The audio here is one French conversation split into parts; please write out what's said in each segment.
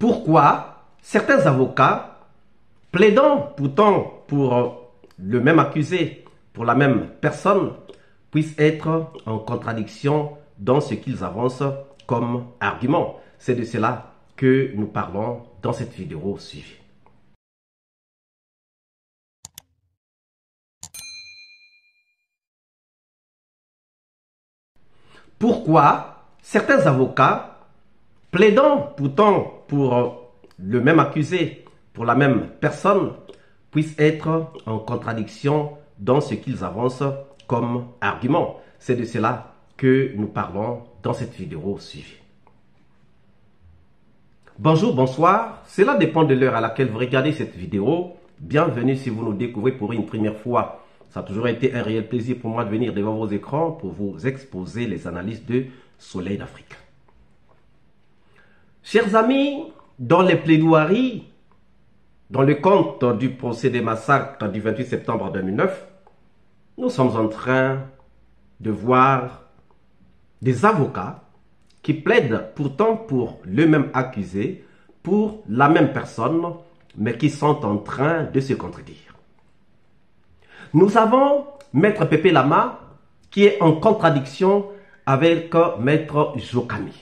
Pourquoi certains avocats, plaidant pourtant pour le même accusé, pour la même personne, puissent être en contradiction dans ce qu'ils avancent comme argument? C'est de cela que nous parlons dans cette vidéo suivie. Pourquoi certains avocats, plaidant pourtant pour le même accusé, pour la même personne, puissent être en contradiction dans ce qu'ils avancent comme argument? C'est de cela que nous parlons dans cette vidéo suivie. Bonjour, bonsoir, cela dépend de l'heure à laquelle vous regardez cette vidéo. Bienvenue si vous nous découvrez pour une première fois. Ça a toujours été un réel plaisir pour moi de venir devant vos écrans pour vous exposer les analyses de Soleil d'Afrique. Chers amis, dans les plaidoiries, dans le compte du procès des massacres du 28 septembre 2009, nous sommes en train de voir des avocats qui plaident pourtant pour le même accusé, pour la même personne, mais qui sont en train de se contredire. Nous avons Maître Pépé Lama qui est en contradiction avec Maître Jokami.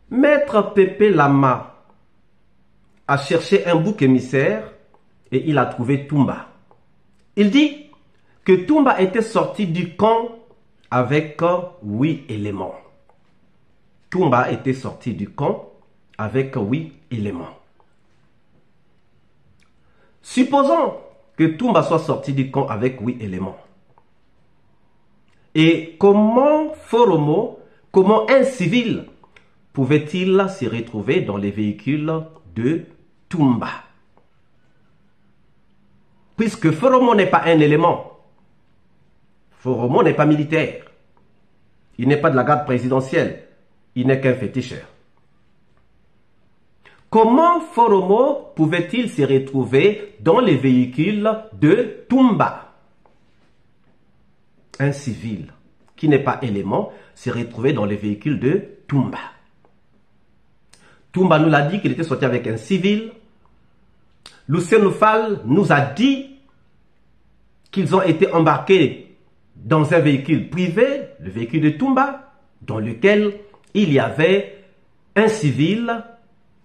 Maître Pépé Lama a cherché un bouc émissaire et il a trouvé Toumba. Il dit que Toumba était sorti du camp avec 8 éléments. Toumba était sorti du camp avec 8 éléments. Supposons que Toumba soit sorti du camp avec 8 éléments. Et comment Foromo, comment un civil pouvait-il se retrouver dans les véhicules de Toumba? Puisque Foromo n'est pas un élément. Foromo n'est pas militaire. Il n'est pas de la garde présidentielle. Il n'est qu'un féticheur. Comment Foromo pouvait-il se retrouver dans les véhicules de Toumba? Un civil qui n'est pas élément se retrouvait dans les véhicules de Toumba. Toumba nous l'a dit qu'il était sorti avec un civil. Lucien Fall nous a dit qu'ils ont été embarqués dans un véhicule privé, le véhicule de Toumba, dans lequel il y avait un civil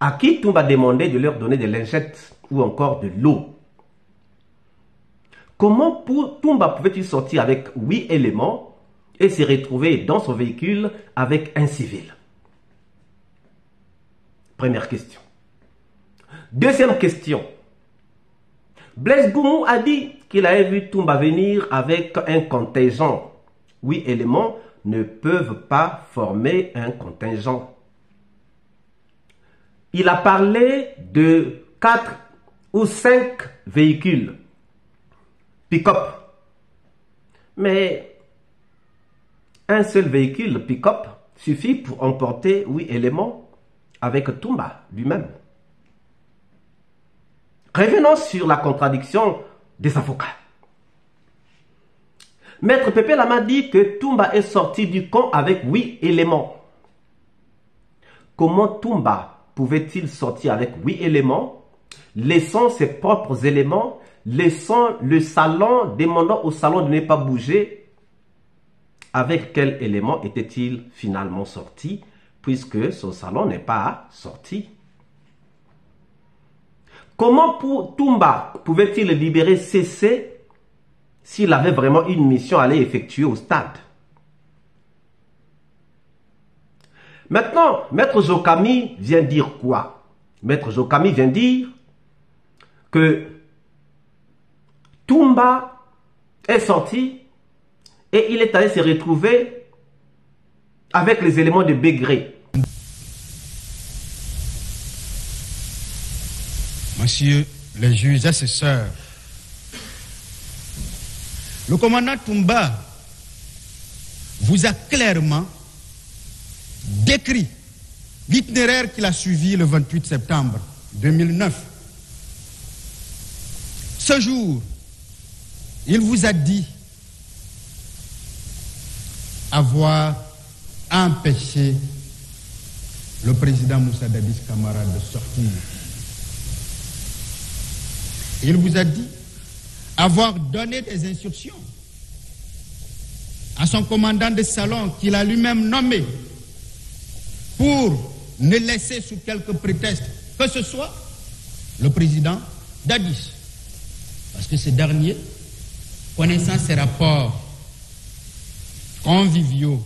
à qui Toumba demandait de leur donner des lingettes ou encore de l'eau. Comment Toumba pouvait-il sortir avec 8 éléments et se retrouver dans son véhicule avec un civil? Première question. Deuxième question. Blaise Goumou a dit qu'il avait vu Toumba venir avec un contingent. 8 éléments ne peuvent pas former un contingent. Il a parlé de 4 ou 5 véhicules pick-up. Mais un seul véhicule pick-up suffit pour emporter 8 éléments avec Toumba lui-même. Revenons sur la contradiction des avocats. Maître Pépé Lama dit que Toumba est sorti du camp avec 8 éléments. Comment Toumba pouvait-il sortir avec 8 éléments, laissant ses propres éléments, laissant le salon, demandant au salon de ne pas bouger? Avec quel élément était-il finalement sorti, puisque son salon n'est pas sorti? Comment Toumba pouvait-il libérer CC s'il avait vraiment une mission à aller effectuer au stade? Maintenant, Maître Jokami vient dire quoi? Maître Jokami vient dire que Toumba est sorti et il est allé se retrouver avec les éléments de Bégré. Monsieur les juges assesseurs, le commandant Toumba vous a clairement décrit l'itinéraire qu'il a suivi le 28 septembre 2009. Ce jour, il vous a dit avoir empêché le président Moussa Dadis Camara de sortir. Il vous a dit avoir donné des instructions à son commandant de salon qu'il a lui-même nommé pour ne laisser sous quelque prétexte que ce soit le président Dadis. Parce que ce dernier, connaissant ses rapports conviviaux,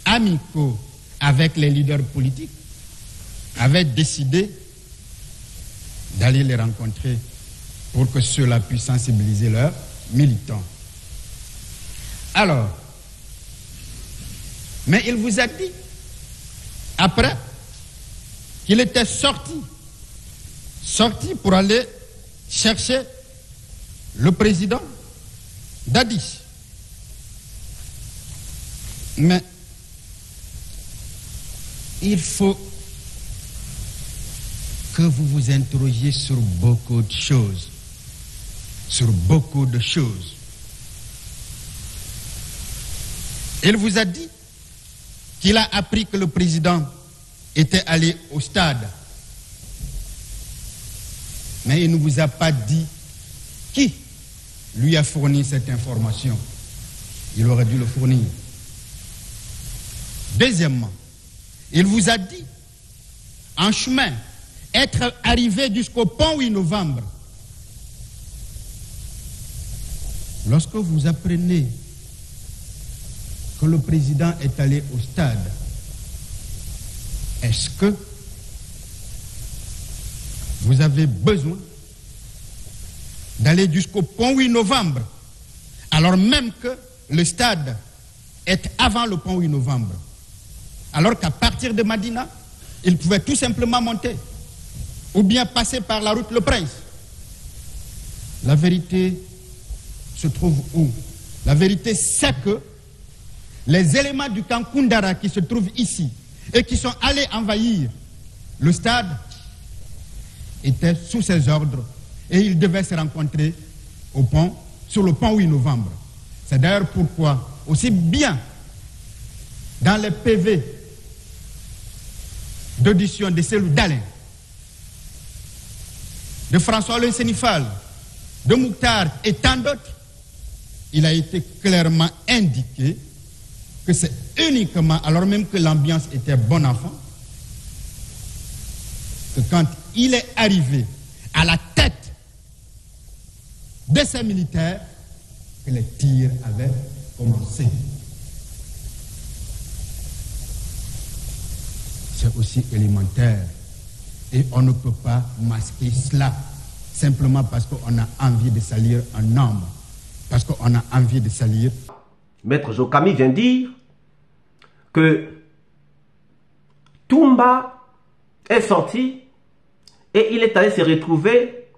amicaux avec les leaders politiques, avait décidé d'aller les rencontrer pour que ceux-là puissent sensibiliser leurs militants. Alors, mais il vous a dit, après, qu'il était sorti pour aller chercher le président Dadis. Mais il faut que vous vous interrogiez sur beaucoup de choses. Sur beaucoup de choses. Il vous a dit qu'il a appris que le président était allé au stade. Mais il ne vous a pas dit qui lui a fourni cette information. Il aurait dû le fournir. Deuxièmement, il vous a dit, en chemin, être arrivé jusqu'au pont 8 novembre. Lorsque vous apprenez que le président est allé au stade, est-ce que vous avez besoin d'aller jusqu'au pont 8 novembre, alors même que le stade est avant le pont 8 novembre, alors qu'à partir de Madina, il pouvait tout simplement monter, ou bien passer par la route Le Prince. La vérité se trouve où? La vérité, c'est que les éléments du camp Koundara qui se trouvent ici et qui sont allés envahir le stade étaient sous ses ordres et ils devaient se rencontrer au pont, sur le pont 8 novembre. C'est d'ailleurs pourquoi, aussi bien dans les PV d'audition de Cellou Dalein, de François-Léon Sénifal, de Mouktar et tant d'autres, il a été clairement indiqué que c'est uniquement, alors même que l'ambiance était bon enfant, que quand il est arrivé à la tête de ces militaires, que les tirs avaient commencé. C'est aussi élémentaire. Et on ne peut pas masquer cela simplement parce qu'on a envie de salir un homme, parce qu'on a envie de salir. Maître Jokami vient dire que Toumba est sorti et il est allé se retrouver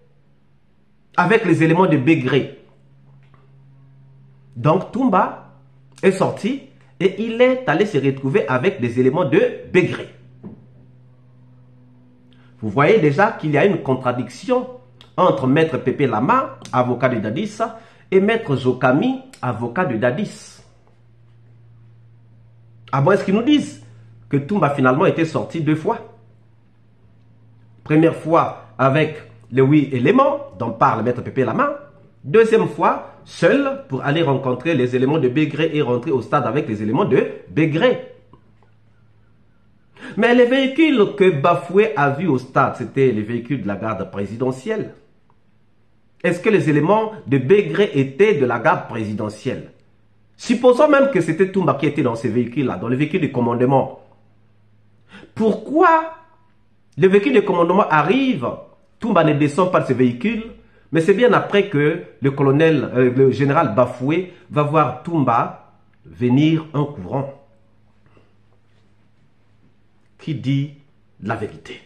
avec les éléments de Bégré. Donc Toumba est sorti et il est allé se retrouver avec des éléments de Bégré. Vous voyez déjà qu'il y a une contradiction entre Maître Pépé Lama, avocat de Dadis, et Maître Jokami, avocat de Dadis. À moins qu'ils nous disent que Toumba finalement était sorti 2 fois. Première fois avec les 8 éléments dont parle Maître Pépé Lama. Deuxième fois, seul pour aller rencontrer les éléments de Bégré et rentrer au stade avec les éléments de Bégré. Mais les véhicules que Bafoué a vus au stade, c'était les véhicules de la garde présidentielle. Est-ce que les éléments de Bégré étaient de la garde présidentielle? Supposons même que c'était Toumba qui était dans ces véhicules-là, dans les véhicules de commandement. Pourquoi le véhicule de commandement arrive, Toumba ne descend pas de ce véhicule, mais c'est bien après que le général Bafoué va voir Toumba venir en courant. Qui dit la vérité?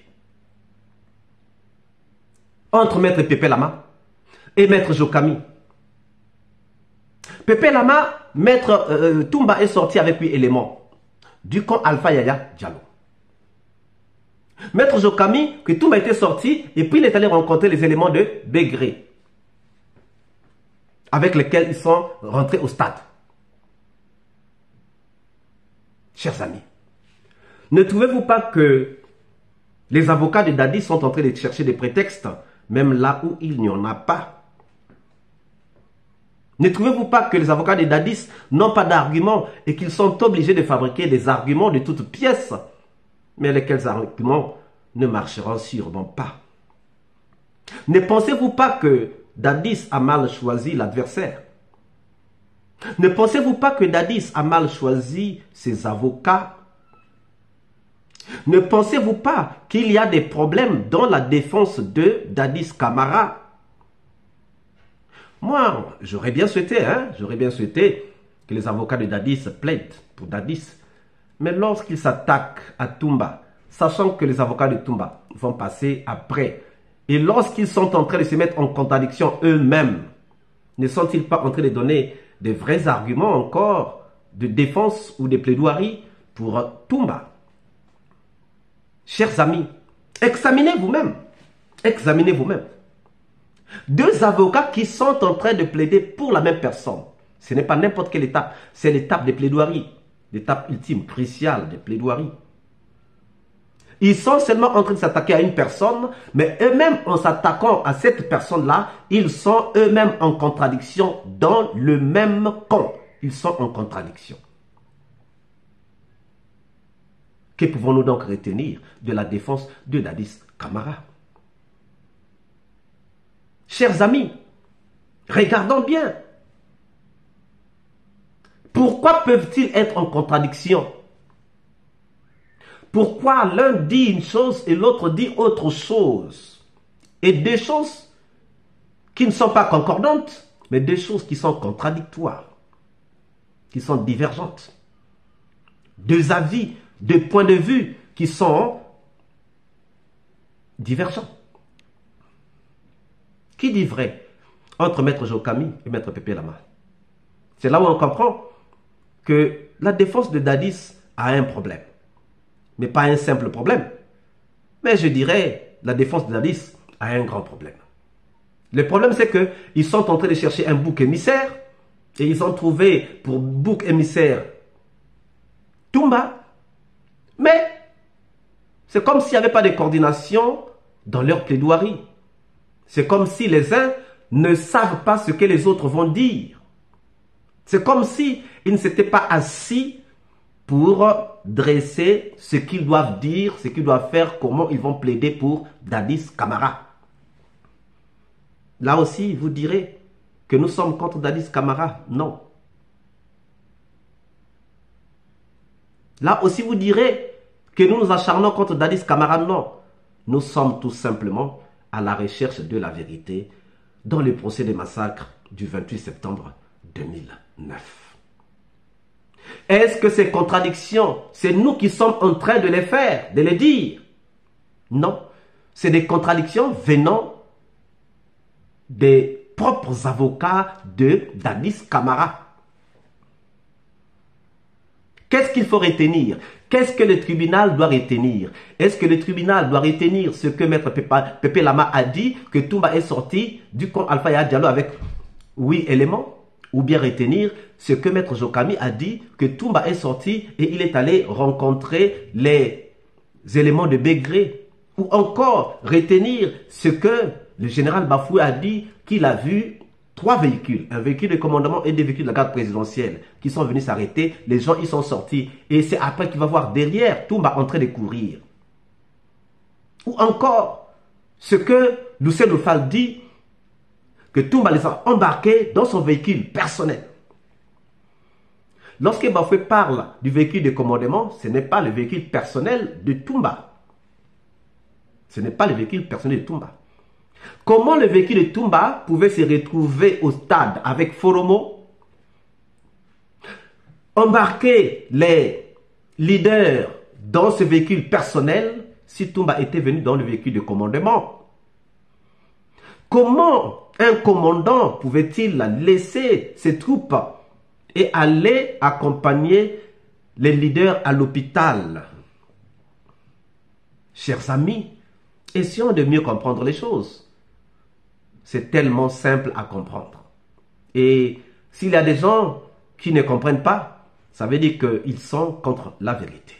Entre Maître Pépé Lama et Maître Jokami. Pépé Lama, Maître Toumba est sorti avec 8 éléments du camp Alpha Yaya Diallo. Maître Jokami, que Toumba était sorti et puis il est allé rencontrer les éléments de Bégré avec lesquels ils sont rentrés au stade. Chers amis, Ne trouvez-vous pas que les avocats de Dadis sont en train de chercher des prétextes, même là où il n'y en a pas? Ne trouvez-vous pas que les avocats de Dadis n'ont pas d'arguments et qu'ils sont obligés de fabriquer des arguments de toutes pièces, mais lesquels arguments ne marcheront sûrement pas? Ne pensez-vous pas que Dadis a mal choisi l'adversaire? Ne pensez-vous pas que Dadis a mal choisi ses avocats? Ne pensez-vous pas qu'il y a des problèmes dans la défense de Dadis Camara? Moi, j'aurais bien souhaité que les avocats de Dadis plaident pour Dadis. Mais lorsqu'ils s'attaquent à Toumba, sachant que les avocats de Toumba vont passer après, et lorsqu'ils sont en train de se mettre en contradiction eux-mêmes, ne sont-ils pas en train de donner des vrais arguments encore de défense ou de plaidoirie pour Toumba? Chers amis, examinez vous-même. Examinez vous-même. Deux avocats qui sont en train de plaider pour la même personne. Ce n'est pas n'importe quelle étape, c'est l'étape de plaidoirie. L'étape ultime, cruciale de plaidoirie. Ils sont seulement en train de s'attaquer à une personne, mais eux-mêmes, en s'attaquant à cette personne-là, ils sont eux-mêmes en contradiction dans le même camp. Ils sont en contradiction. Que pouvons-nous donc retenir de la défense de Dadis Camara? Chers amis, regardons bien. Pourquoi peuvent-ils être en contradiction? Pourquoi l'un dit une chose et l'autre dit autre chose? Et des choses qui ne sont pas concordantes, mais des choses qui sont contradictoires, qui sont divergentes. Deux avis, deux points de vue qui sont divergents. Qui dit vrai entre Maître Jokami et Maître Pépé Lama? C'est là où on comprend que la défense de Dadis a un problème. Mais pas un simple problème. Mais je dirais, la défense de Dadis a un grand problème. Le problème, c'est qu'ils sont en train de chercher un bouc émissaire et ils ont trouvé pour bouc émissaire Toumba. Mais c'est comme s'il n'y avait pas de coordination dans leur plaidoirie. C'est comme si les uns ne savent pas ce que les autres vont dire. C'est comme si ils ne s'étaient pas assis pour dresser ce qu'ils doivent dire, ce qu'ils doivent faire, comment ils vont plaider pour Dadis Camara. Là aussi, vous direz que nous sommes contre Dadis Camara. Non. Là aussi, vous direz que nous nous acharnons contre Dadis Camara. Non. Nous sommes tout simplement à la recherche de la vérité dans le procès des massacres du 28 septembre 2009. Est-ce que ces contradictions, c'est nous qui sommes en train de les faire, de les dire? Non. C'est des contradictions venant des propres avocats de Dadis Camara. Qu'est-ce qu'il faut retenir? Qu'est-ce que le tribunal doit retenir? Est-ce que le tribunal doit retenir ce que Maître Pépé Lama a dit, que Toumba est sorti du camp Alpha Yahya Diallo avec 8 éléments? Ou bien retenir ce que Maître Jokami a dit, que Toumba est sorti et il est allé rencontrer les éléments de Bégré? Ou encore retenir ce que le général Bafoué a dit, qu'il a vu 3 véhicules, un véhicule de commandement et 2 véhicules de la garde présidentielle qui sont venus s'arrêter, les gens ils sont sortis et c'est après qu'il va voir derrière Toumba en train de courir. Ou encore ce que Lucien Fall dit, que Toumba les a embarqués dans son véhicule personnel. Lorsque Bafoué parle du véhicule de commandement, ce n'est pas le véhicule personnel de Toumba. Ce n'est pas le véhicule personnel de Toumba. Comment le véhicule de Toumba pouvait se retrouver au stade avec Foromo, embarquer les leaders dans ce véhicule personnel si Toumba était venu dans le véhicule de commandement? Comment un commandant pouvait-il laisser ses troupes et aller accompagner les leaders à l'hôpital? Chers amis, essayons de mieux comprendre les choses. C'est tellement simple à comprendre. Et s'il y a des gens qui ne comprennent pas, ça veut dire qu'ils sont contre la vérité.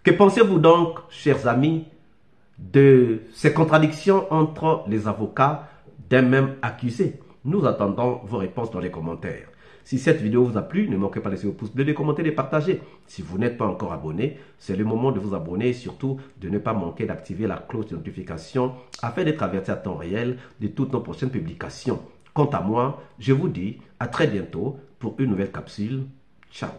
Que pensez-vous donc, chers amis, de ces contradictions entre les avocats d'un même accusé? Nous attendons vos réponses dans les commentaires. Si cette vidéo vous a plu, ne manquez pas de laisser vos pouces bleus, de commenter, de partager. Si vous n'êtes pas encore abonné, c'est le moment de vous abonner et surtout de ne pas manquer d'activer la cloche de notification afin d'être averti à temps réel de toutes nos prochaines publications. Quant à moi, je vous dis à très bientôt pour une nouvelle capsule. Ciao.